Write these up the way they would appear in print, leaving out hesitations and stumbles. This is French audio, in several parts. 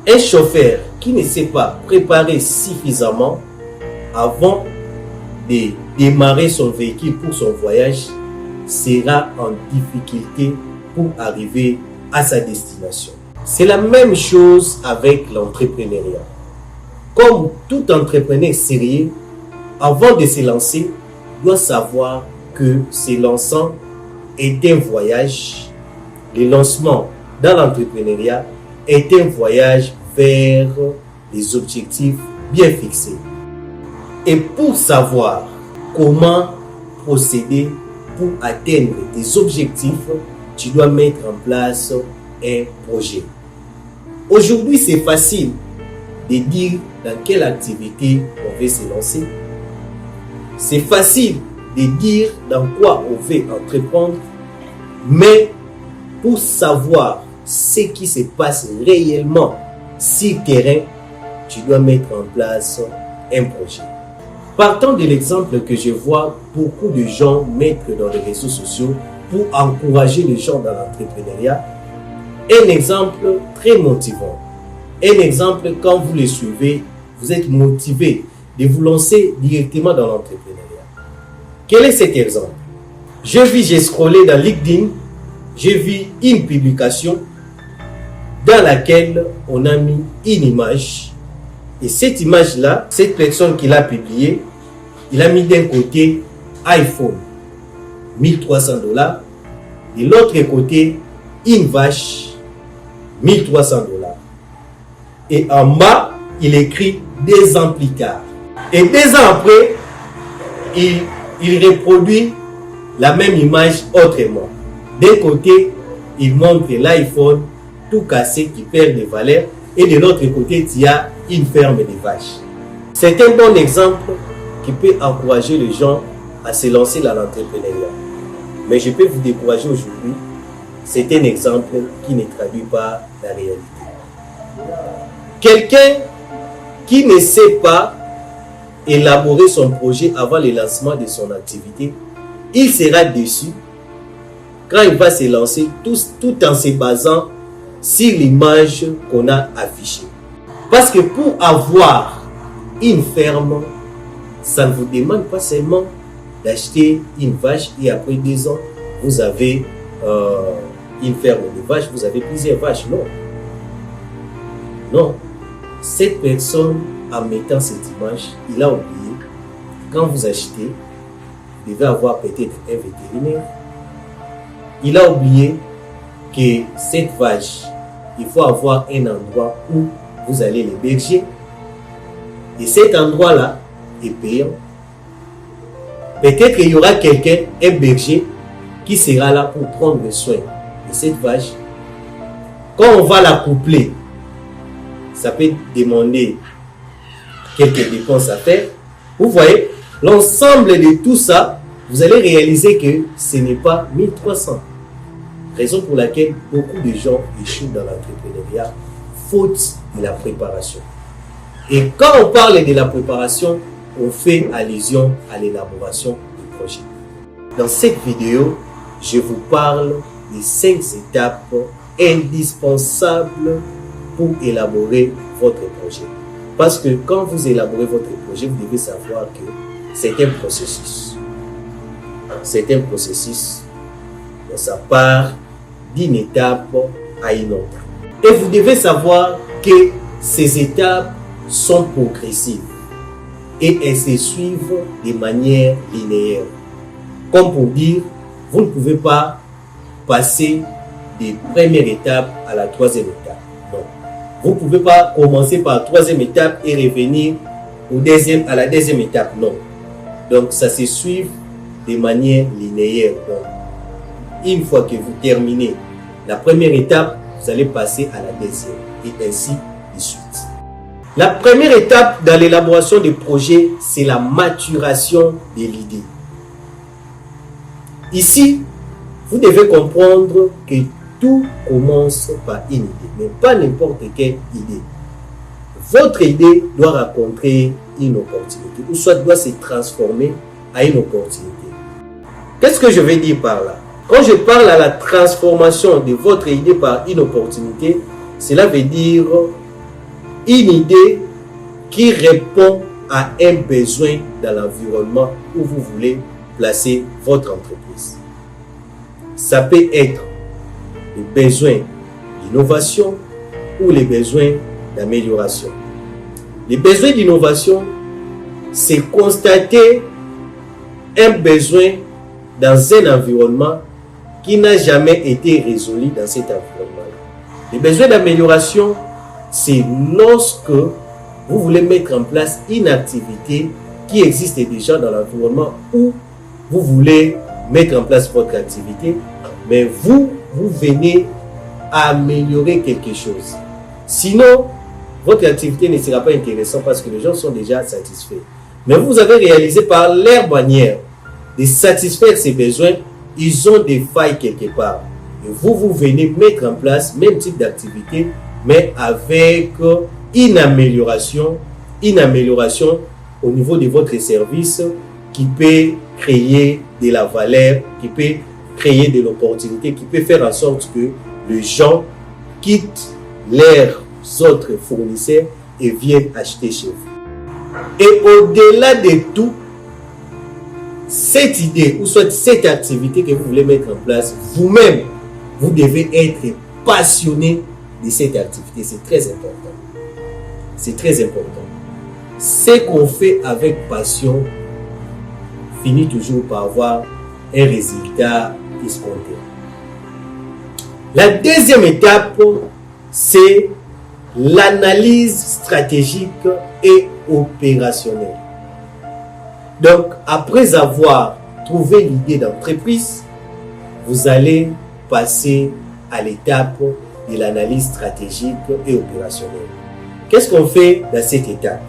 Un chauffeur qui ne sait pas préparer suffisamment avant de démarrer son véhicule pour son voyage sera en difficulté pour arriver à sa destination. C'est la même chose avec l'entrepreneuriat. Comme tout entrepreneur sérieux, avant de se lancer, doit savoir que se lançant est un voyage. Le lancement dans l'entrepreneuriat est un voyage vers des objectifs bien fixés. Et pour savoir comment procéder pour atteindre tes objectifs, tu dois mettre en place un projet. Aujourd'hui, c'est facile de dire dans quelle activité on veut se lancer. C'est facile de dire dans quoi on veut entreprendre, mais pour savoir ce qui se passe réellement sur le terrain, tu dois mettre en place un projet. Partant de l'exemple que je vois beaucoup de gens mettre dans les réseaux sociaux pour encourager les gens dans l'entrepreneuriat, un exemple très motivant. Un exemple, quand vous le suivez, vous êtes motivé de vous lancer directement dans l'entrepreneuriat. Quel est cet exemple? J'ai scrollé dans LinkedIn, j'ai vu une publication dans laquelle on a mis une image. Et cette image-là, cette personne qui l'a publiée, il a mis d'un côté iPhone, $1300. De l'autre côté, une vache, $1300. Et en bas, il écrit 2 ans plus tard. Et 2 ans après, il reproduit la même image autrement. D'un côté, il montre l'iPhone tout cassé qui perd de valeur. Et de l'autre côté, il y a une ferme de vaches. C'est un bon exemple qui peut encourager les gens à se lancer dans l'entrepreneuriat. Mais je peux vous décourager aujourd'hui. C'est un exemple qui ne traduit pas la réalité. Quelqu'un qui ne sait pas élaborer son projet avant le lancement de son activité, il sera déçu quand il va se lancer tout en se basant sur l'image qu'on a affichée. Parce que pour avoir une ferme, ça ne vous demande pas seulement d'acheter une vache et après 2 ans, vous avez une ferme de vaches, vous avez plusieurs vaches. Non. Non. Cette personne, en mettant cette image, il a oublié, quand vous achetez, vous devez avoir peut-être un vétérinaire. Il a oublié que cette vache, il faut avoir un endroit où vous allez l'héberger. Et cet endroit-là est payant. Peut-être qu'il y aura quelqu'un, un berger, qui sera là pour prendre soin de cette vache. Quand on va la coupler, ça peut demander quelques dépenses à faire. Vous voyez, l'ensemble de tout ça, vous allez réaliser que ce n'est pas 1300. Raison pour laquelle beaucoup de gens échouent dans l'entrepreneuriat, faute de la préparation. Et quand on parle de la préparation, on fait allusion à l'élaboration du projet. Dans cette vidéo, je vous parle des 5 étapes indispensables pour élaborer votre projet. Parce que quand vous élaborez votre projet, vous devez savoir que c'est un processus. C'est un processus. Ça part d'une étape à une autre. Et vous devez savoir que ces étapes sont progressives et elles se suivent de manière linéaire. Comme pour dire, vous ne pouvez pas passer des premières étapes à la 3e étape. Non. Vous ne pouvez pas commencer par la 3e étape et revenir à la 2e étape. Non. Donc ça se suit de manière linéaire. Donc, une fois que vous terminez la première étape, vous allez passer à la 2e et ainsi de suite. La première étape dans l'élaboration des projets, c'est la maturation de l'idée. Ici, vous devez comprendre que tout commence par une idée, mais pas n'importe quelle idée. Votre idée doit rencontrer une opportunité, ou soit doit se transformer à une opportunité. Qu'est-ce que je veux dire par là? Quand je parle à la transformation de votre idée par une opportunité, cela veut dire une idée qui répond à un besoin dans l'environnement où vous voulez placer votre entreprise. Ça peut être les besoins d'innovation ou les besoins d'amélioration. Les besoins d'innovation, c'est constater un besoin dans un environnement qui n'a jamais été résolu dans cet environnement. Les besoins d'amélioration, c'est lorsque vous voulez mettre en place une activité qui existe déjà dans l'environnement où vous voulez mettre en place votre activité, mais vous venez améliorer quelque chose. Sinon, votre activité ne sera pas intéressante parce que les gens sont déjà satisfaits. Mais vous avez réalisé par leur manière de satisfaire ces besoins, ils ont des failles quelque part. Et vous venez mettre en place le même type d'activité, mais avec une amélioration au niveau de votre service qui peut créer de la valeur, qui peut créer de l'opportunité, qui peut faire en sorte que les gens quittent leurs autres fournisseurs et viennent acheter chez vous. Et au-delà de tout, cette idée ou soit cette activité que vous voulez mettre en place, vous-même, vous devez être passionné de cette activité. C'est très important. C'est très important. Ce qu'on fait avec passion finit toujours par avoir un résultat escompté. La deuxième étape, c'est l'analyse stratégique et opérationnelle. Donc, après avoir trouvé l'idée d'entreprise, vous allez passer à l'étape de l'analyse stratégique et opérationnelle. Qu'est-ce qu'on fait dans cette étape?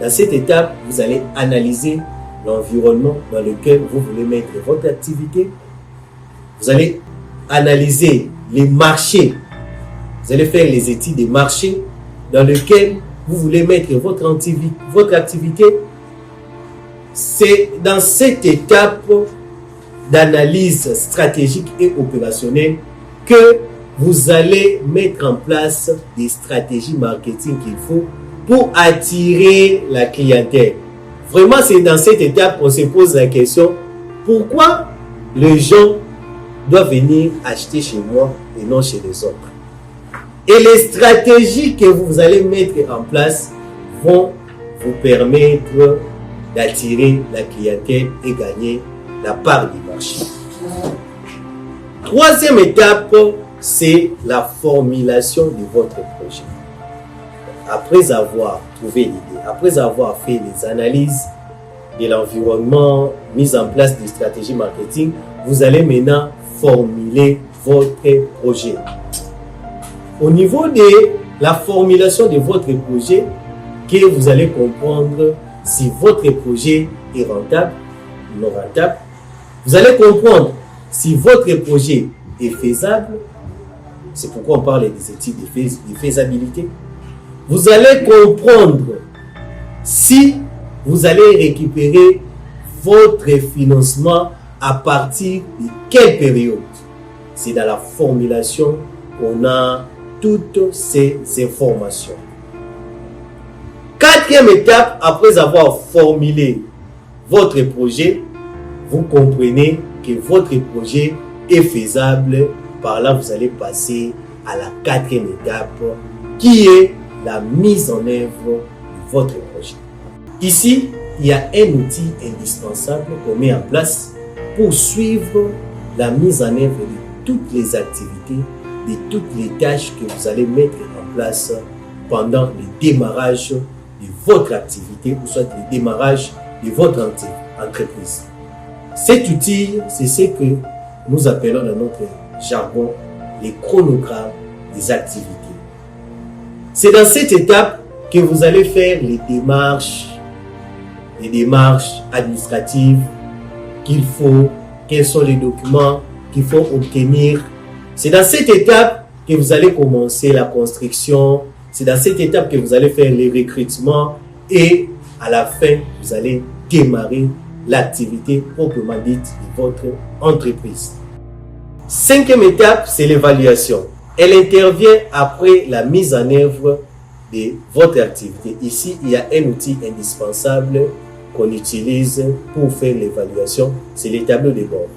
Dans cette étape, vous allez analyser l'environnement dans lequel vous voulez mettre votre activité. Vous allez analyser les marchés. Vous allez faire les études des marchés dans lesquels vous voulez mettre votre activité. C'est dans cette étape d'analyse stratégique et opérationnelle que vous allez mettre en place des stratégies marketing qu'il faut pour attirer la clientèle. Vraiment, c'est dans cette étape qu'on se pose la question, pourquoi les gens doivent venir acheter chez moi et non chez les autres? Et les stratégies que vous allez mettre en place vont vous permettre d'attirer la clientèle et gagner la part du marché. Troisième étape, c'est la formulation de votre projet. Après avoir trouvé l'idée, après avoir fait les analyses de l'environnement, mise en place des stratégies marketing, vous allez maintenant formuler votre projet. Au niveau de la formulation de votre projet, que vous allez comprendre si votre projet est rentable ou non rentable. Vous allez comprendre si votre projet est faisable. C'est pourquoi on parle des études de faisabilité. Vous allez comprendre si vous allez récupérer votre financement à partir de quelle période. C'est dans la formulation qu'on a toutes ces informations. Quatrième étape, après avoir formulé votre projet, vous comprenez que votre projet est faisable. Par là, vous allez passer à la quatrième étape qui est la mise en œuvre de votre projet. Ici, il y a un outil indispensable qu'on met en place pour suivre la mise en œuvre de toutes les activités, de toutes les tâches que vous allez mettre en place pendant le démarrage de votre activité ou soit le démarrage de votre entreprise. Cet outil, c'est ce que nous appelons dans notre jargon les chronogrammes des activités. C'est dans cette étape que vous allez faire les démarches administratives qu'il faut, quels sont les documents qu'il faut obtenir. C'est dans cette étape que vous allez commencer la construction. C'est dans cette étape que vous allez faire les recrutements et à la fin, vous allez démarrer l'activité proprement dite de votre entreprise. Cinquième étape, c'est l'évaluation. Elle intervient après la mise en œuvre de votre activité. Ici, il y a un outil indispensable qu'on utilise pour faire l'évaluation, c'est les tableaux de bord.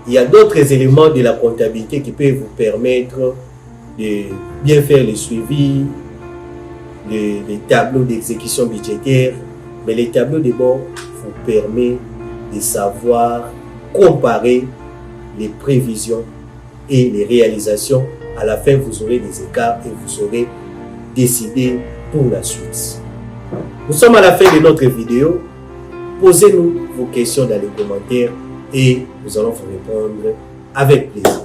Il y a d'autres éléments de la comptabilité qui peuvent vous permettre de bien faire le suivi, les tableaux d'exécution budgétaire, mais les tableaux de bord vous permettent de savoir comparer les prévisions et les réalisations. À la fin, vous aurez des écarts et vous saurez décider pour la suite. Nous sommes à la fin de notre vidéo. Posez-nous vos questions dans les commentaires et nous allons vous répondre avec plaisir.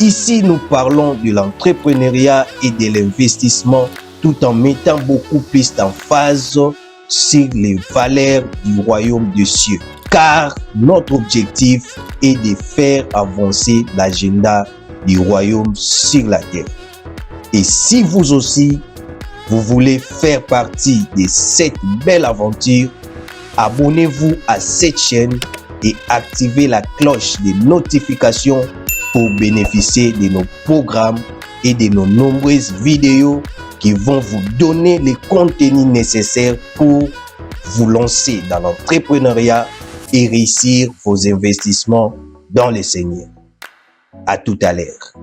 Ici, nous parlons de l'entrepreneuriat et de l'investissement tout en mettant beaucoup plus d'emphase sur les valeurs du royaume des cieux. Car notre objectif est de faire avancer l'agenda du royaume sur la terre. Et si vous aussi, vous voulez faire partie de cette belle aventure, abonnez-vous à cette chaîne et activez la cloche de notification pour bénéficier de nos programmes et de nos nombreuses vidéos qui vont vous donner les contenus nécessaires pour vous lancer dans l'entrepreneuriat et réussir vos investissements dans le Seigneur. À tout à l'heure.